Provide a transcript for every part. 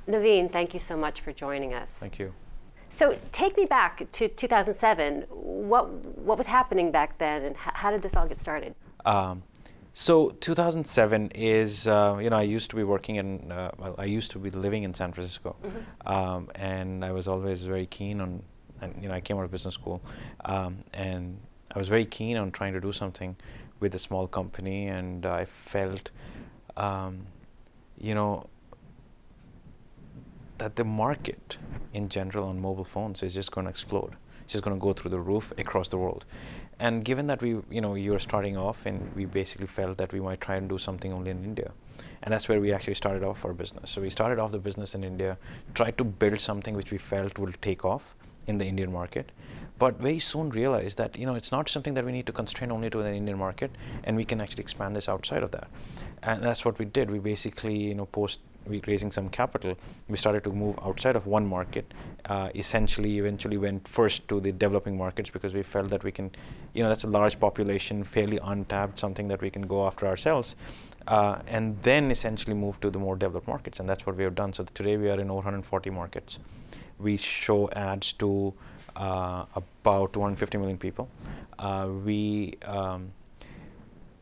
Naveen, thank you so much for joining us. Thank you. So take me back to 2007. What was happening back then, and how did this all get started? So 2007 is, I used to be working in, well, I used to be living in San Francisco, and I was always very keen on, and I came out of business school, and I was very keen on trying to do something with a small company, and I felt, that the market in general on mobile phones is just going to explode. It's just going to go through the roof across the world. And given that you were starting off, and we basically felt that we might try and do something only in India. And that's where we actually started off our business. So we started off the business in India, tried to build something which we felt will take off in the Indian market, but very soon realized that it's not something that we need to constrain only to the Indian market, and we can actually expand this outside of that. And that's what we did. We basically, post raising some capital, we started to move outside of one market. Eventually went first to the developing markets, because we felt that we can, that's a large population, fairly untapped, something that we can go after ourselves. And then essentially move to the more developed markets, and that's what we have done. So today we are in over 140 markets. We show ads to about 250 million people.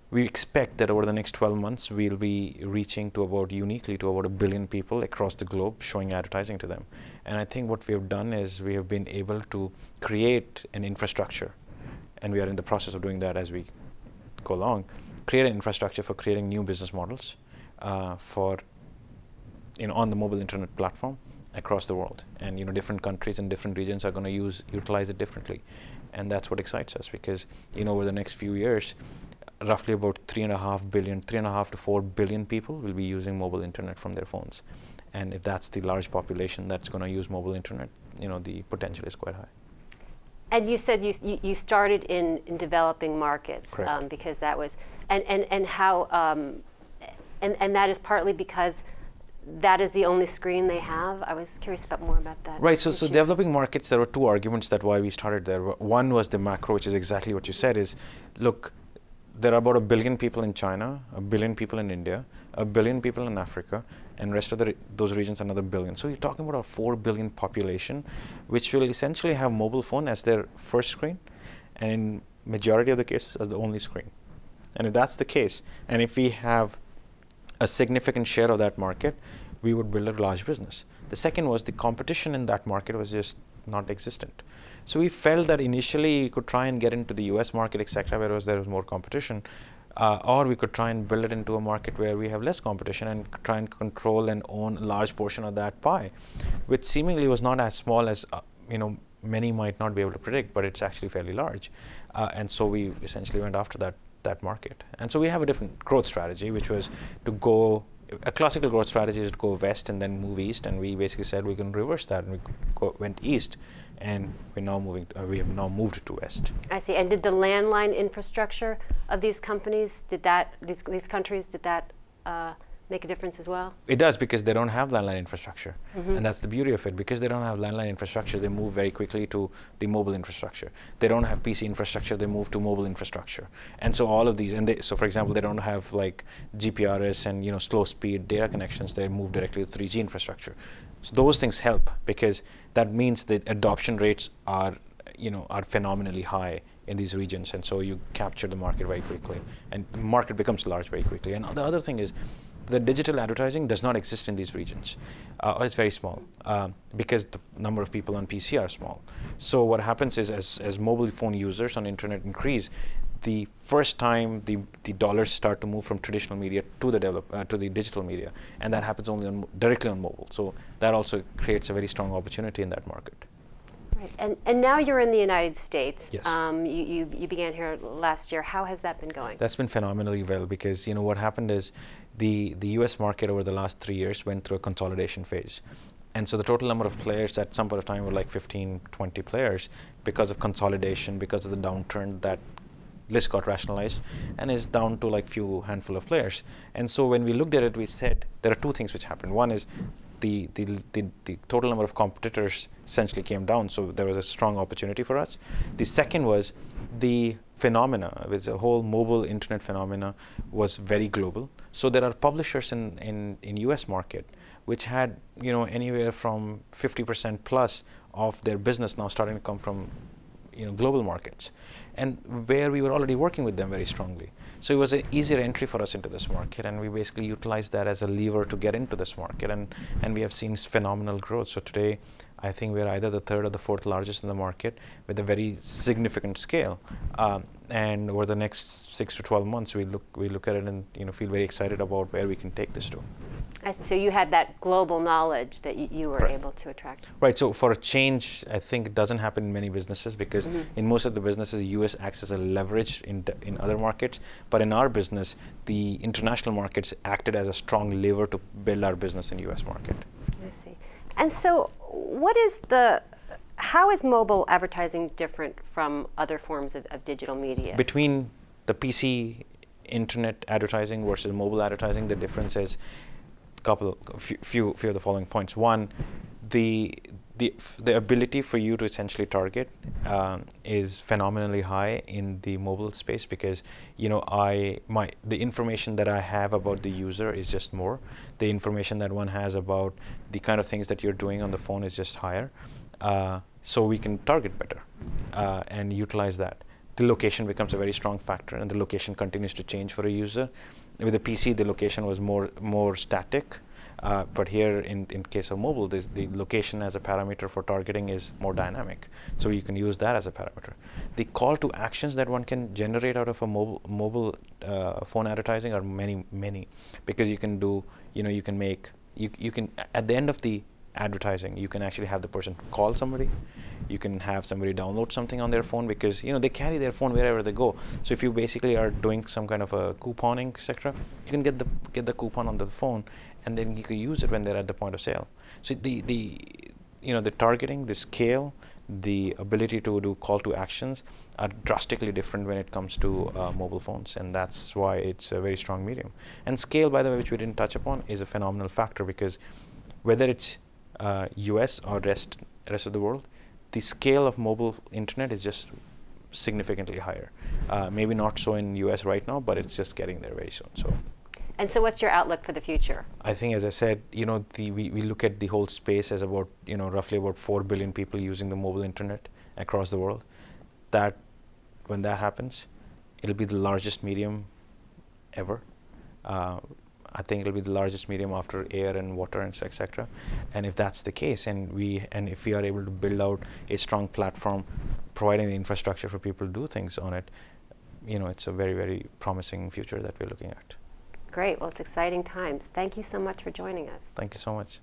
We expect that over the next 12 months, we'll be reaching uniquely to about 1 billion people across the globe, showing advertising to them. And I think what we have done is we have been able to create an infrastructure, and we are in the process of doing that as we go along, create an infrastructure for creating new business models on the mobile internet platform across the world. And different countries and different regions are going to utilize it differently. And that's what excites us, because over the next few years, roughly about 3.5 to 4 billion people will be using mobile internet from their phones. And if that's the large population that's going to use mobile internet, the potential is quite high. And you said you started in developing markets, because that was, and how, and that is partly because that is the only screen they have. I was curious about more about that. Right, so developing markets, there were two arguments that why we started there. One was the macro, which is exactly what you said, is, look, there are about 1 billion people in China, 1 billion people in India, 1 billion people in Africa, and rest of those regions another 1 billion. So you're talking about a 4 billion population, which will essentially have mobile phone as their first screen, and in majority of the cases as the only screen. And if that's the case, and if we have a significant share of that market, we would build a large business. The second was the competition in that market was just not existent. So we felt that initially we could try and get into the US market, etc., where there was more competition, or we could try and build it into a market where we have less competition and try and control and own a large portion of that pie, which seemingly was not as small as many might not be able to predict, but it's actually fairly large. And so we essentially went after that market. And so we have a different growth strategy, which was to go. A classical growth strategy is to go west and then move east, and we basically said we can reverse that, and we went east, and we're now we have now moved to west. I see. And did the landline infrastructure of these companies, these countries, did that make a difference as well? It does, because they don't have landline infrastructure, and that's the beauty of it. Because they don't have landline infrastructure, they move very quickly to the mobile infrastructure. They don't have PC infrastructure, they move to mobile infrastructure. And so all of these, so for example, they don't have like GPRS and slow speed data connections, they move directly to 3G infrastructure. So those things help, because that means that adoption rates are phenomenally high in these regions, and so you capture the market very quickly, and the market becomes large very quickly. And the other thing is, the digital advertising does not exist in these regions, or it's very small, because the number of people on PC are small. So what happens is, as mobile phone users on internet increase, the first time the dollars start to move from traditional media to the digital media, and that happens only directly on mobile. So that also creates a very strong opportunity in that market. Right. And now you're in the United States. Yes. You began here last year. How has that been going? That's been phenomenally well, because what happened is the US market over the last 3 years went through a consolidation phase. And so the total number of players at some point of time were like 15, 20 players. Because of consolidation, because of the downturn, that list got rationalized and is down to like handful of players. And so when we looked at it, we said there are two things which happened. One is the total number of competitors essentially came down, so there was a strong opportunity for us. The second was the phenomena, with the whole mobile internet phenomena, was very global. So there are publishers in US market, which had anywhere from 50% plus of their business now starting to come from global markets, and where we were already working with them very strongly. So it was an easier entry for us into this market, and we basically utilized that as a lever to get into this market, and we have seen phenomenal growth. So today, I think we're either the third or the fourth largest in the market with a very significant scale. And over the next 6 to 12 months, we look at it and feel very excited about where we can take this to. So you had that global knowledge that you were able to attract. Right. So for a change, I think it doesn't happen in many businesses, because in most of the businesses, US acts as a leverage in other markets. But in our business, the international markets acted as a strong lever to build our business in US market. I see. And so how is mobile advertising different from other forms of digital media? Between the PC internet advertising versus mobile advertising, the difference is a few of the following points. One, the ability for you to essentially target is phenomenally high in the mobile space, because the information that I have about the user is just more. The information that one has about the kind of things that you're doing on the phone is just higher. So we can target better and utilize that. The location becomes a very strong factor, and the location continues to change for a user. With the PC, the location was more static, but here in case of mobile, the location as a parameter for targeting is more dynamic. So you can use that as a parameter. The call to actions that one can generate out of a mobile phone advertising are many, because you can do, you can at the end of the advertising, you can actually have the person call somebody. You can have somebody download something on their phone, because they carry their phone wherever they go. So if you basically are doing some kind of a couponing, etc., you can get the coupon on the phone, and then you can use it when they're at the point of sale. So the targeting, the scale, the ability to do call to actions are drastically different when it comes to mobile phones, and that's why it's a very strong medium. And scale, by the way, which we didn't touch upon, is a phenomenal factor, because whether it's US or rest of the world, the scale of mobile internet is just significantly higher. Maybe not so in US right now, but it's just getting there very soon. And so what's your outlook for the future? I think, as I said, we look at the whole space as about, roughly about 4 billion people using the mobile internet across the world. When that happens, it'll be the largest medium ever. I think it'll be the largest medium after air and water and etc. And if that's the case, and if we are able to build out a strong platform, providing the infrastructure for people to do things on it, it's a very, very promising future that we're looking at. Great. Well, it's exciting times. Thank you so much for joining us. Thank you so much.